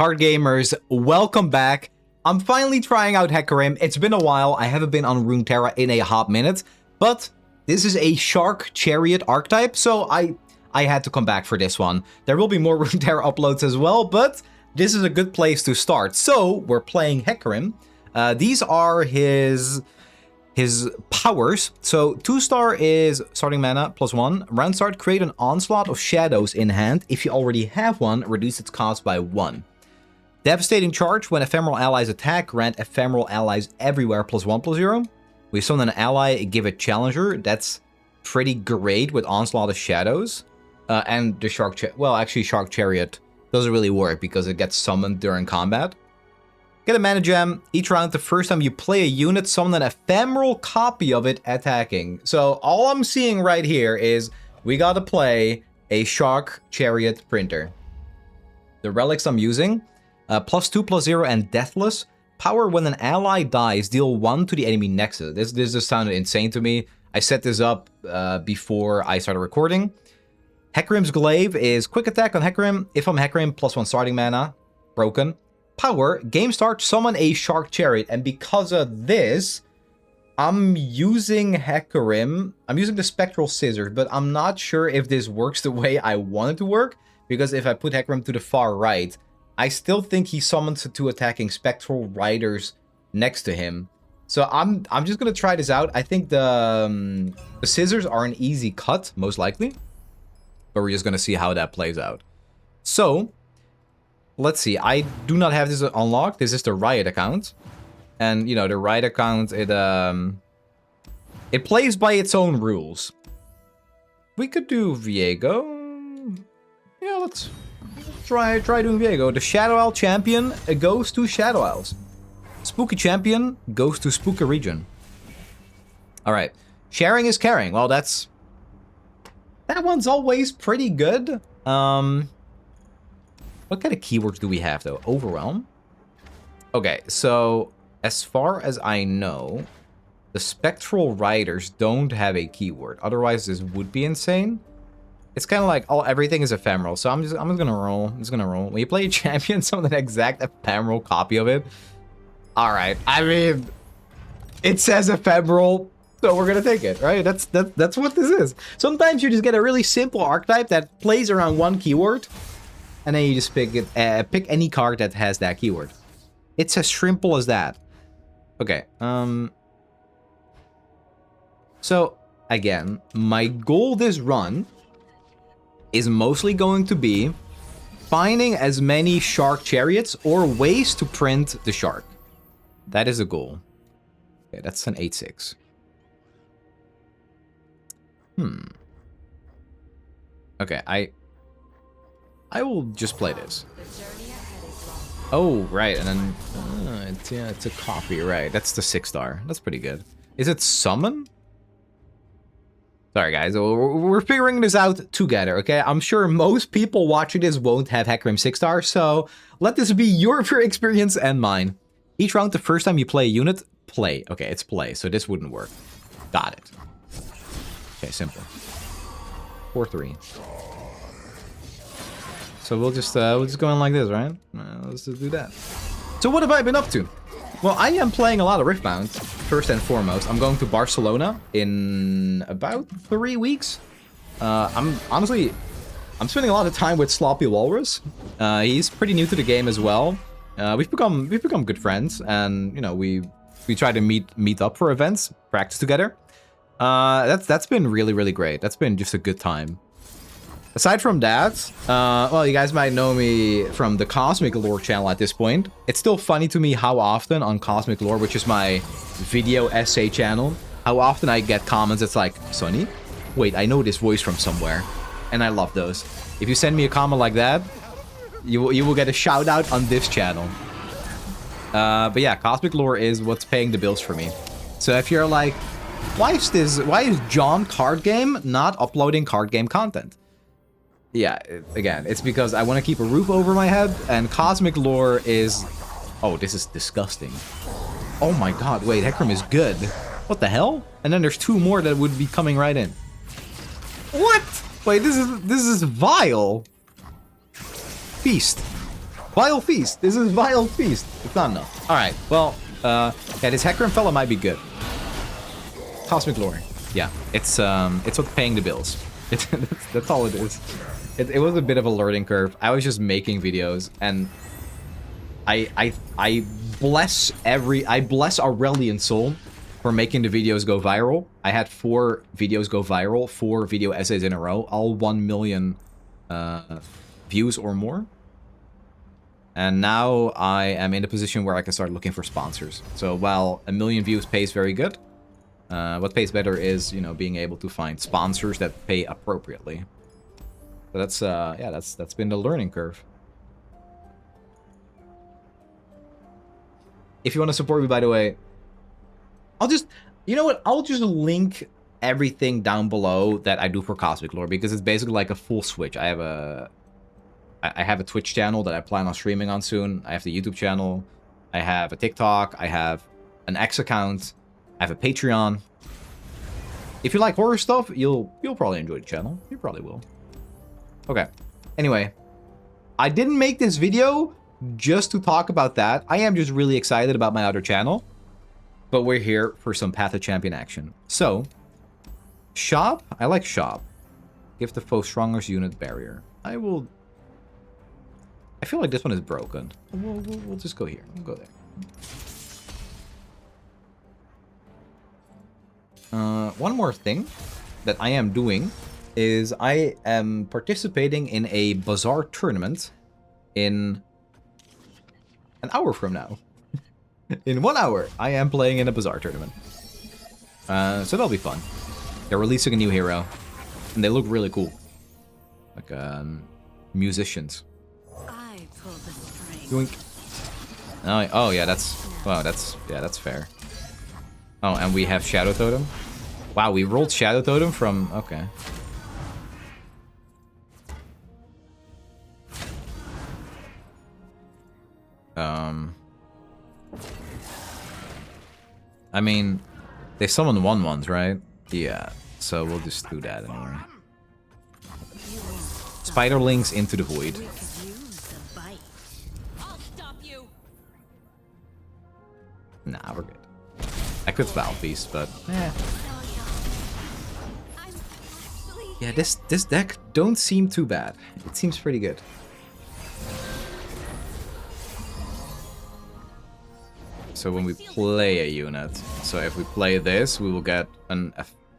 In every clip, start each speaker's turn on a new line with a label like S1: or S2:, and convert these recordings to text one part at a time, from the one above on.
S1: Card gamers, welcome back. I'm finally trying out Hecarim. It's been a while. I haven't been on Runeterra in a hot minute, but this is a Shark Chariot archetype, so I had to come back for this one. There will be more Runeterra uploads as well, but this is a good place to start. So we're playing Hecarim. These are his powers. So 2-star is starting mana +1. Round start, create an onslaught of shadows in hand. If you already have one, reduce its cost by 1. Devastating charge, when ephemeral allies attack, grant ephemeral allies everywhere +1/+0. We summon an ally, give it challenger. That's pretty great with onslaught of shadows. And the Shark Chariot doesn't really work because it gets summoned during combat. Get a mana gem. Each round, the first time you play a unit, summon an ephemeral copy of it attacking. So all I'm seeing right here is we gotta play a Shark Chariot printer. The relics I'm using, +2/+0 and Deathless. Power, when an ally dies, deal 1 to the enemy next to it. This just sounded insane to me. I set this up before I started recording. Hecarim's Glaive is quick attack on Hecarim. If I'm Hecarim, +1 starting mana. Broken. Power, game start, summon a Shark Chariot. And because of this, I'm using Hecarim. I'm using the Spectral Scissors, but I'm not sure if this works the way I want it to work. Because if I put Hecarim to the far right, I still think he summons the 2 attacking Spectral Riders next to him. So I'm just going to try this out. I think the Scissors are an easy cut, most likely. But we're just going to see how that plays out. So, let's see. I do not have this unlocked. This is the Riot account. And, you know, the Riot account, it plays by its own rules. We could do Viego. Yeah, let's try doing Viego. The Shadow Owl champion goes to Shadow Owls. Spooky champion goes to Spooky region. Alright. Sharing is caring. Well, that one's always pretty good. What kind of keywords do we have, though? Overwhelm? Okay, so as far as I know, the Spectral Riders don't have a keyword. Otherwise, this would be insane. It's kind of like, oh, everything is ephemeral. So I'm just gonna roll. I'm just gonna roll. When you play a champion, summon an exact ephemeral copy of it. All right. I mean, it says ephemeral, so we're gonna take it, right? That's what this is. Sometimes you just get a really simple archetype that plays around one keyword, and then you just pick any card that has that keyword. It's as simple as that. Okay. So again, my goal this run is mostly going to be finding as many Shark Chariots or ways to print the Shark. That is a goal. Okay, that's an 8/6. Okay, I will just play this. Oh, right, and then it's a copy, right? That's the 6-star. That's pretty good. Is it summon? Sorry, guys. We're figuring this out together, okay? I'm sure most people watching this won't have Hecarim 6-star, so let this be your experience and mine. Each round, the first time you play a unit, play. Okay, it's play, so this wouldn't work. Got it. Okay, simple. 4/3. So we'll just go in like this, right? Let's just do that. So what have I been up to? Well, I am playing a lot of Riftbound, first and foremost. I'm going to Barcelona in about 3 weeks. I'm spending a lot of time with Sloppy Walrus. He's pretty new to the game as well. We've become good friends, and you know we try to meet up for events, practice together. That's been really great. That's been just a good time. Aside from that, well, you guys might know me from the Cosmic Lore channel at this point. It's still funny to me how often on Cosmic Lore, which is my video essay channel, how often I get comments that's like, Sonny, wait, I know this voice from somewhere. And I love those. If you send me a comment like that, you will get a shout out on this channel. But yeah, Cosmic Lore is what's paying the bills for me. So if you're like, why is John Card Game not uploading card game content? Yeah, again, it's because I want to keep a roof over my head, and Cosmic Lore is... Oh, this is disgusting. Oh my god, wait, Hecarim is good. What the hell? And then there's 2 more that would be coming right in. What? Wait, this is vile. Feast. Vile Feast. This is Vile Feast. It's not enough. All right. Well, yeah, this Hecarim fella might be good. Cosmic Glory. Yeah, it's what's paying the bills. That's all it is. It was a bit of a learning curve. I was just making videos, and I bless Aurelian Soul for making the videos go viral. I had 4 videos go viral, 4 video essays in a row, all 1 million views or more. And now I am in a position where I can start looking for sponsors. So while 1 million views pays very good, what pays better is, you know, being able to find sponsors that pay appropriately. So that's yeah, that's been the learning curve. If you want to support me, by the way, I'll just, you know what? I'll just link everything down below that I do for Cosmic Lore, because it's basically like a full switch. I have a Twitch channel that I plan on streaming on soon. I have the YouTube channel. I have a TikTok. I have an X account. I have a Patreon. If you like horror stuff, you'll probably enjoy the channel. You probably will. Okay. Anyway, I didn't make this video just to talk about that. I am just really excited about my other channel. But we're here for some Path of Champion action. So, shop. I like shop. Give the foe strongest unit barrier. I feel like this one is broken. We'll just go here. We'll go there. One more thing that I am doing is I am participating in a Bazaar tournament in an hour from now. In 1 hour, I am playing in a Bazaar tournament. So that'll be fun. They're releasing a new hero, and they look really cool. Like, musicians. Doink. Oh yeah, that's fair. Oh, and we have Shadow Totem. Wow, we rolled Shadow Totem from... Okay. I mean, they summoned 1/1s, right? Yeah, so we'll just do that anyway. Spiderlings into the void. Nah, we're good. I could Vile Feast, but yeah, this deck don't seem too bad. It seems pretty good. So when we play a unit, so if we play this, we will get an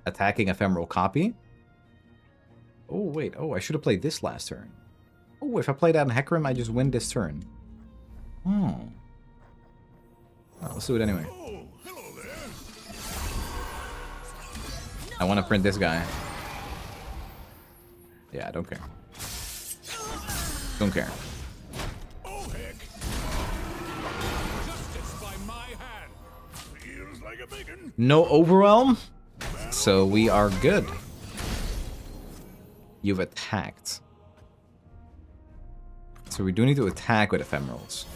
S1: attacking ephemeral copy. Oh wait, oh I should have played this last turn. Oh, if I play that in Hecarim, I just win this turn. Oh, let's do it anyway. I want to print this guy. Yeah, I don't care. Don't care. No overwhelm, so we are good. You've attacked. So we do need to attack with ephemerals.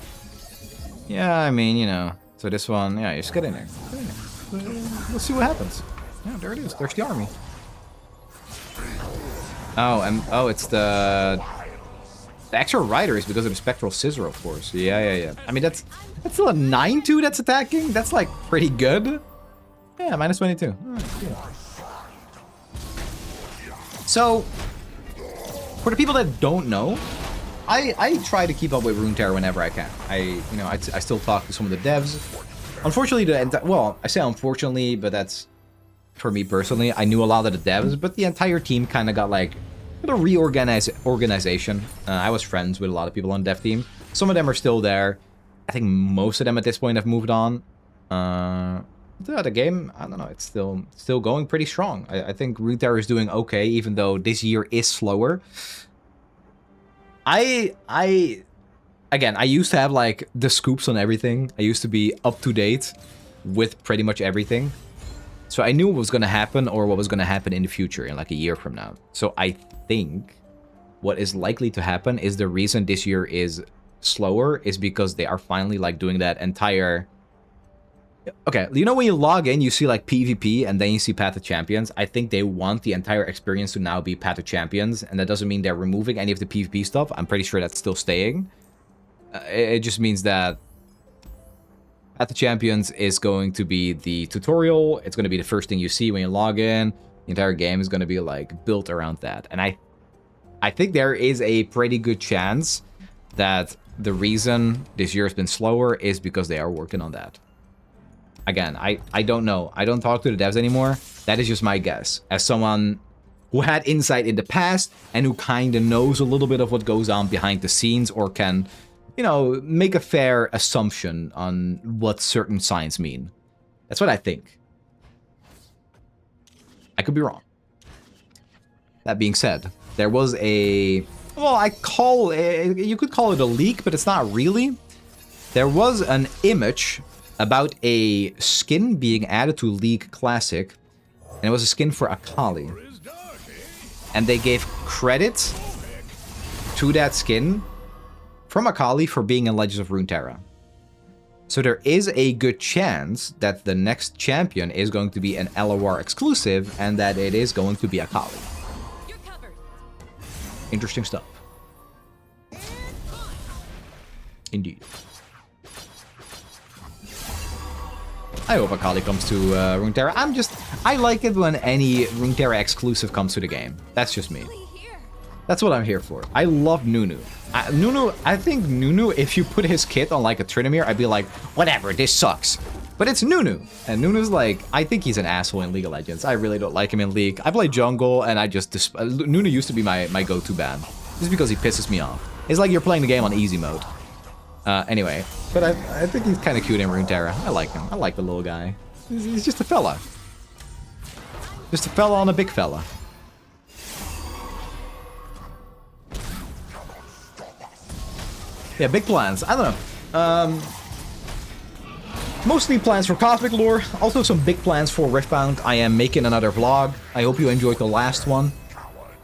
S1: Yeah, I mean, you know. So this one, yeah, just get in there. Get in there. We'll see what happens. Yeah, there it is. There's the army. Oh, and oh, it's the extra rider is because of the Spectral Scissor, of course. Yeah. I mean, that's still a 9/2 that's attacking. That's like pretty good. Yeah, minus 22. Right, cool. So, for the people that don't know, I try to keep up with Runeterra whenever I can. I still talk to some of the devs. Unfortunately, well, I say unfortunately, but that's for me personally. I knew a lot of the devs, but the entire team kind of got like a organization. I was friends with a lot of people on the dev team. Some of them are still there. I think most of them at this point have moved on. The game, I don't know, it's still going pretty strong. I think Runeterra is doing okay, even though this year is slower. Again, I used to have like the scoops on everything. I used to be up to date with pretty much everything. So I knew what was going to happen or what was going to happen in the future in like a year from now. So I think what is likely to happen is the reason this year is slower is because they are finally like doing that entire... Okay, you know when you log in, you see like PvP and then you see Path of Champions? I think they want the entire experience to now be Path of Champions, and that doesn't mean they're removing any of the PvP stuff. I'm pretty sure that's still staying. It just means that Path of Champions is going to be the tutorial. It's going to be the first thing you see when you log in. The entire game is going to be like built around that. And I think there is a pretty good chance that the reason this year has been slower is because they are working on that. Again, I don't know. I don't talk to the devs anymore. That is just my guess. As someone who had insight in the past and who kind of knows a little bit of what goes on behind the scenes, or can, you know, make a fair assumption on what certain signs mean. That's what I think. I could be wrong. That being said, there was a... well, you could call it a leak, but it's not really. There was an image about a skin being added to League Classic, and it was a skin for Akali. And they gave credit to that skin from Akali for being in Legends of Runeterra. So there is a good chance that the next champion is going to be an LOR exclusive, and that it is going to be Akali. Interesting stuff. Indeed. I hope Akali comes to Runeterra. I like it when any Runeterra exclusive comes to the game. That's just me. That's what I'm here for. I love Snnuy. I think Snnuy, if you put his kit on like a Tryndamere, I'd be like, whatever, this sucks. But it's Snnuy. And Snnuy's like, I think he's an asshole in League of Legends. I really don't like him in League. I play jungle, and Snnuy used to be my go-to ban. Just because he pisses me off. It's like you're playing the game on easy mode. Anyway, but I think he's kind of cute in Runeterra. I like him. I like the little guy. He's just a fella. Just a fella on a big fella. Yeah, big plans. I don't know. Mostly plans for Cosmic Lore. Also some big plans for Riftbound. I am making another vlog. I hope you enjoyed the last one.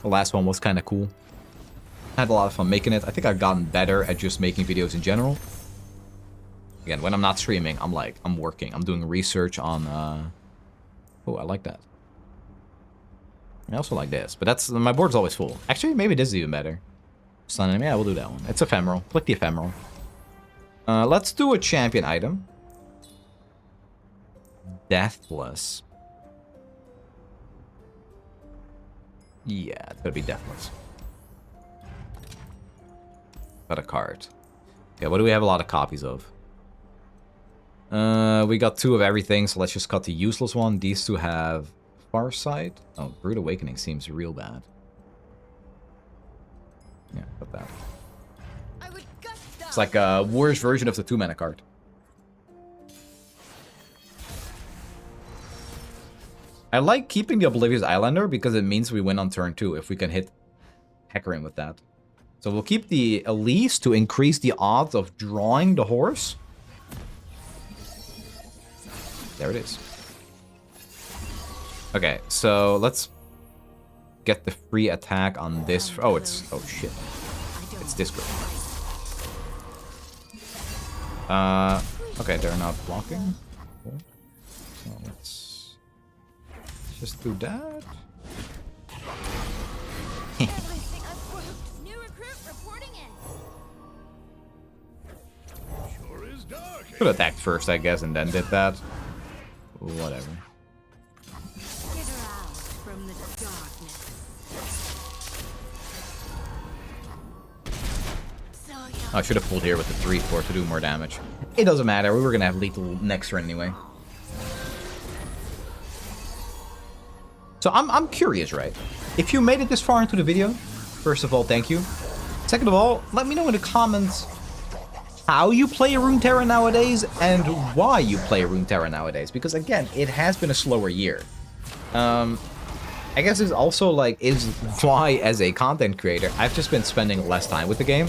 S1: The last one was kind of cool. I had a lot of fun making it. I think I've gotten better at just making videos in general. Again, when I'm not streaming, I'm working. I'm doing research on... oh, I like that. I also like this, but that's... my board's always full. Actually, maybe this is even better. Snnuy, yeah, we'll do that one. It's ephemeral. Click the ephemeral. Let's do a champion item. Deathless. Yeah, it's gonna be Deathless. Got a card. Okay, what do we have a lot of copies of? We got 2 of everything, so let's just cut the useless one. These 2 have Farsight. Oh, Brood Awakening seems real bad. Yeah, got that. It's like a worse version of the 2-mana card. I like keeping the Oblivious Islander because it means we win on turn 2 if we can hit Hecarim with that. So we'll keep the Elise to increase the odds of drawing the horse. There it is. Okay, so let's get the free attack on this. Oh, it's... oh, shit. It's this girl. Okay, they're not blocking. Cool. So let's just do that. Could have attacked first, I guess, and then did that. Whatever. I should have pulled here with the 3-4 to do more damage. It doesn't matter. We were gonna have lethal next turn anyway. So I'm curious, right? If you made it this far into the video, first of all, thank you. Second of all, let me know in the comments how you play Runeterra nowadays and why you play Runeterra nowadays. Because again, it has been a slower year. I guess it's also like is why as a content creator, I've just been spending less time with the game.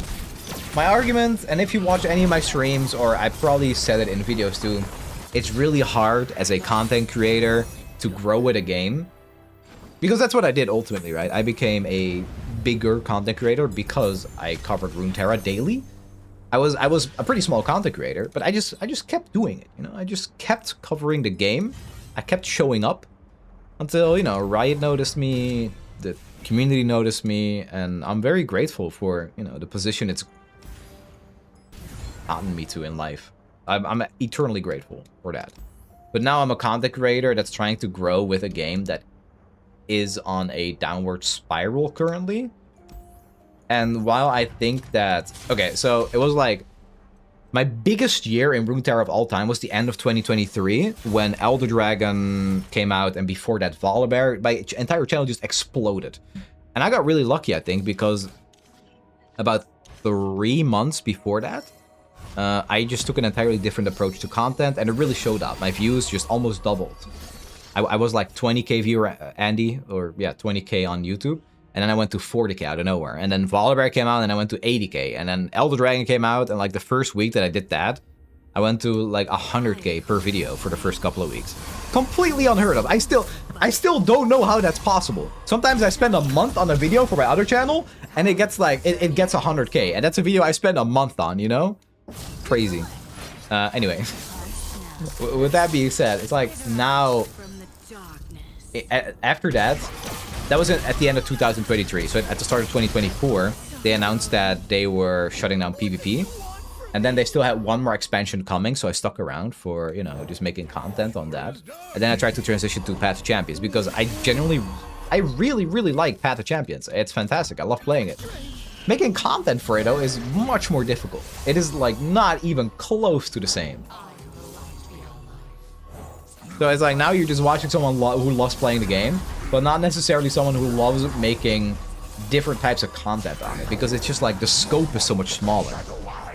S1: My argument, and if you watch any of my streams, or I probably said it in videos too, it's really hard as a content creator to grow with a game. Because that's what I did ultimately, right? I became a bigger content creator because I covered Runeterra daily. I was a pretty small content creator, but I just kept doing it, you know? I just kept covering the game. I kept showing up until, you know, Riot noticed me, the community noticed me, and I'm very grateful for, you know, the position it's gotten me to in life. I'm eternally grateful for that. But now I'm a content creator that's trying to grow with a game that is on a downward spiral currently. And while I think that... Okay, so it was like... My biggest year in Runeterra of all time was the end of 2023, when Elder Dragon came out, and before that Volibear. My entire channel just exploded. And I got really lucky, I think, because about 3 months before that, I just took an entirely different approach to content, and it really showed up. My views just almost doubled. I was like 20k viewer, Andy, or yeah, 20k on YouTube. And then I went to 40k out of nowhere. And then Volibear came out and I went to 80k. And then Elder Dragon came out, and like the first week that I did that, I went to like 100k per video for the first couple of weeks. Completely unheard of. I still don't know how that's possible. Sometimes I spend a month on a video for my other channel, and it gets like, it gets 100k. And that's a video I spend a month on, you know? Crazy. Anyway. With that being said, it's like now, after that, that was at the end of 2023. So at the start of 2024, they announced that they were shutting down PvP. And then they still had one more expansion coming, so I stuck around for, you know, just making content on that. And then I tried to transition to Path of Champions, because I really, really like Path of Champions. It's fantastic. I love playing it. Making content for it, though, is much more difficult. It is, like, not even close to the same. So it's like, now you're just watching someone who loves playing the game, but not necessarily someone who loves making different types of content on it, because it's just like the scope is so much smaller.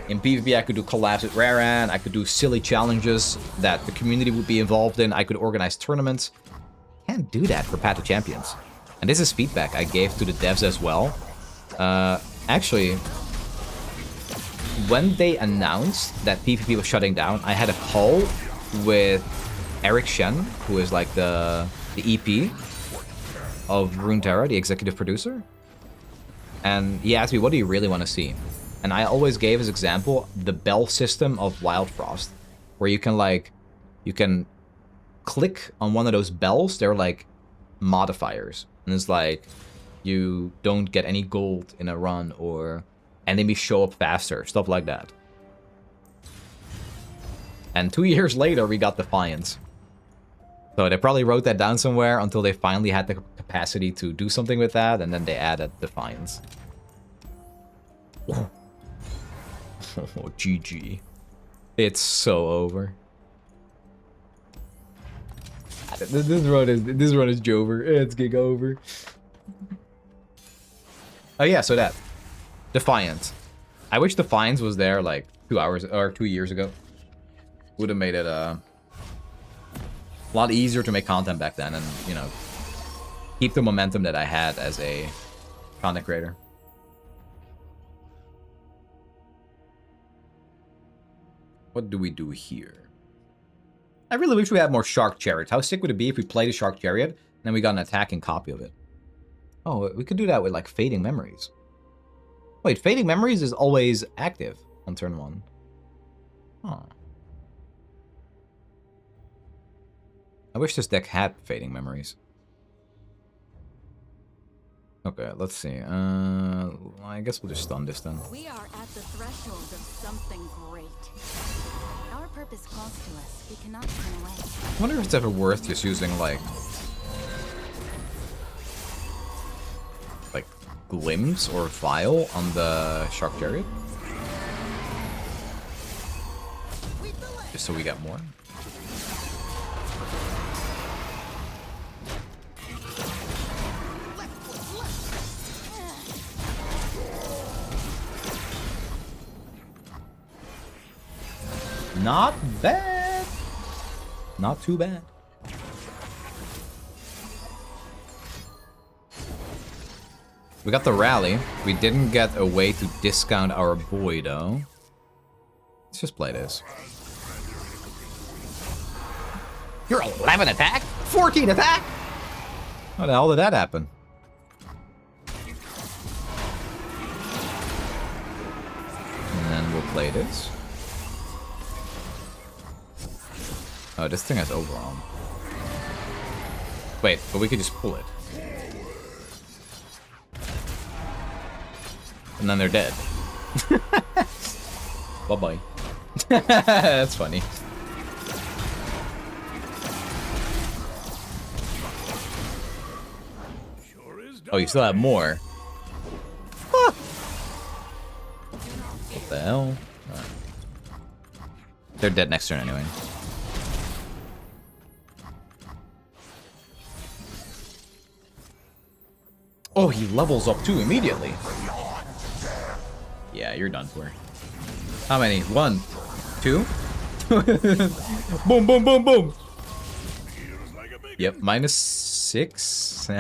S1: In PvP, I could do collabs with Raran, I could do silly challenges that the community would be involved in, I could organize tournaments. Can't do that for Path of Champions. And this is feedback I gave to the devs as well. Actually, when they announced that PvP was shutting down, I had a call with Eric Shen, who is like the EP of Runeterra, the executive producer. And he asked me, what do you really want to see? And I always gave as example the bell system of Wild Frost, where you can click on one of those bells. They're like modifiers, and it's like you don't get any gold in a run, or enemies show up faster, stuff like that. And 2 years later, we got Defiance. So they probably wrote that down somewhere until they finally had the capacity to do something with that, and then they added Defiance. Oh, GG. It's so over. This run is Jover. It's gig over. Oh yeah, so that. Defiance. I wish Defiance was there like 2 years ago. Would have made it a lot easier to make content back then, and, you know, keep the momentum that I had as a content creator. What do we do here? I really wish we had more Shark Chariots. How sick would it be if we played a Shark Chariot, and then we got an attacking copy of it? Oh, we could do that with, like, Fading Memories. Wait, Fading Memories is always active on turn 1. Huh. I wish this deck had Fading Memories. Okay, let's see. I guess we'll just stun this then.
S2: We are at the threshold of something great. Our purpose calls to us. We cannot turn away.
S1: I wonder if it's ever worth just using like Glimpse or Vial on the Shark Chariot. Just so we get more. Not bad. Not too bad. We got the rally. We didn't get a way to discount our boy, though. Let's just play this. You're 11 attack? 14 attack? How the hell did that happen? And then we'll play this. Oh, this thing has overarm. Wait, but we could just pull it. And then they're dead. Bye-bye. That's funny. Oh, you still have more. Ah. What the hell? Right. They're dead next turn anyway. Oh, he levels up too immediately. Yeah, you're done for. How many? 1, 2? Boom, boom, boom, boom. Yep, -6.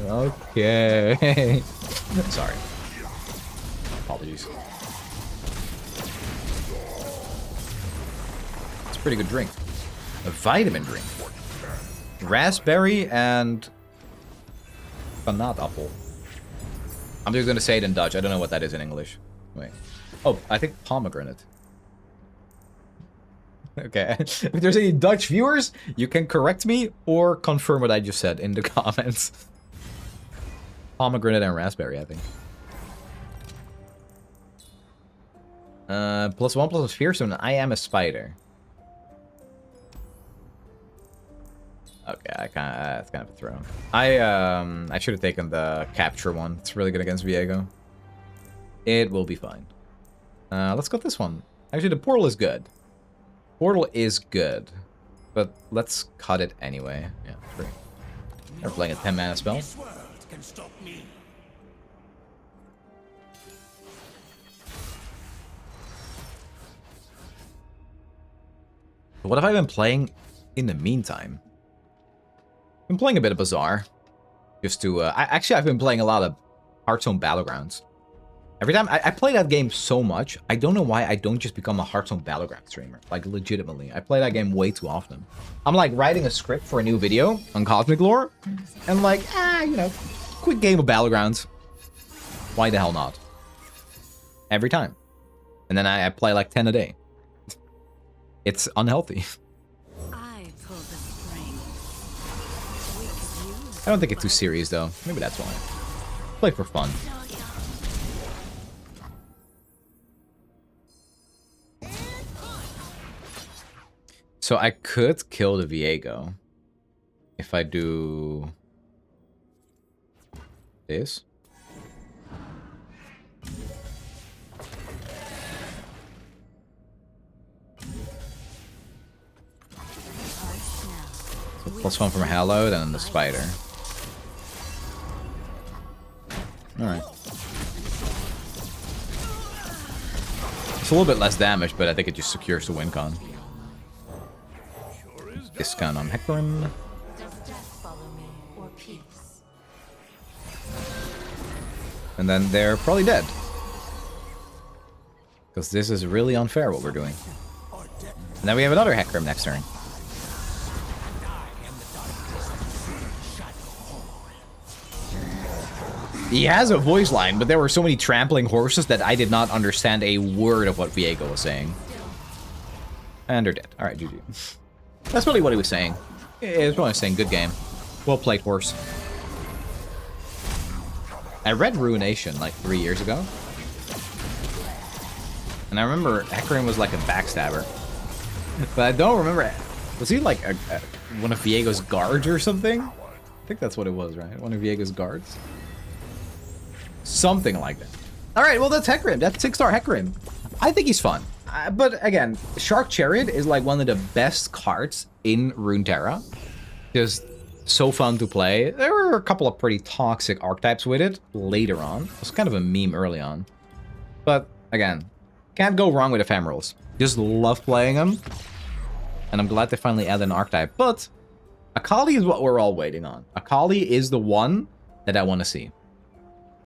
S1: Okay. Sorry. Apologies. It's a pretty good drink. A vitamin drink. Raspberry and apple. I'm just gonna say it in Dutch. I don't know what that is in English. Wait. Oh, I think pomegranate. Okay. If there's any Dutch viewers, you can correct me or confirm what I just said in the comments. Pomegranate and raspberry, I think. +1 plus fearsome. I am a spider. Okay, that's kind of a throw. I should have taken the capture one. It's really good against Viego. It will be fine. Let's go with this one. Actually, the portal is good. Portal is good, but let's cut it anyway. Yeah, free. They're playing a 10-mana spell. What have I been playing in the meantime? I've been playing a bit of Bazaar. Just to, I've been playing a lot of Hearthstone Battlegrounds. Every time, I play that game so much, I don't know why I don't just become a Hearthstone Battleground streamer. Like, legitimately. I play that game way too often. I'm, like, writing a script for a new video on Cosmic Lore, and like, you know, quick game of Battlegrounds. Why the hell not? Every time. And then I play, like, 10 a day. It's unhealthy. I don't think it's too serious, though. Maybe that's why. Play for fun. So I could kill the Viego if I do this. So +1 from Hallowed and then the spider. Alright. It's a little bit less damage, but I think it just secures the win con. Discount on Hecarim. And then they're probably dead. Because this is really unfair what we're doing. And then we have another Hecarim next turn. He has a voice line, but there were so many trampling horses that I did not understand a word of what Viego was saying. And they're dead. Alright, GG. That's really what he was saying. He was probably saying, good game. Well played, horse. I read Ruination like 3 years ago. And I remember Hecarim was like a backstabber. But I don't remember... Was he like one of Viego's guards or something? I think that's what it was, right? One of Viego's guards? Something like that. Alright, well that's Hecarim. That's 6-star Hecarim. I think he's fun. But again, Shark Chariot is like one of the best cards in Runeterra. Just so fun to play. There were a couple of pretty toxic archetypes with it later on. It was kind of a meme early on. But again, can't go wrong with ephemerals. Just love playing them. And I'm glad they finally added an archetype. But Akali is what we're all waiting on. Akali is the one that I want to see.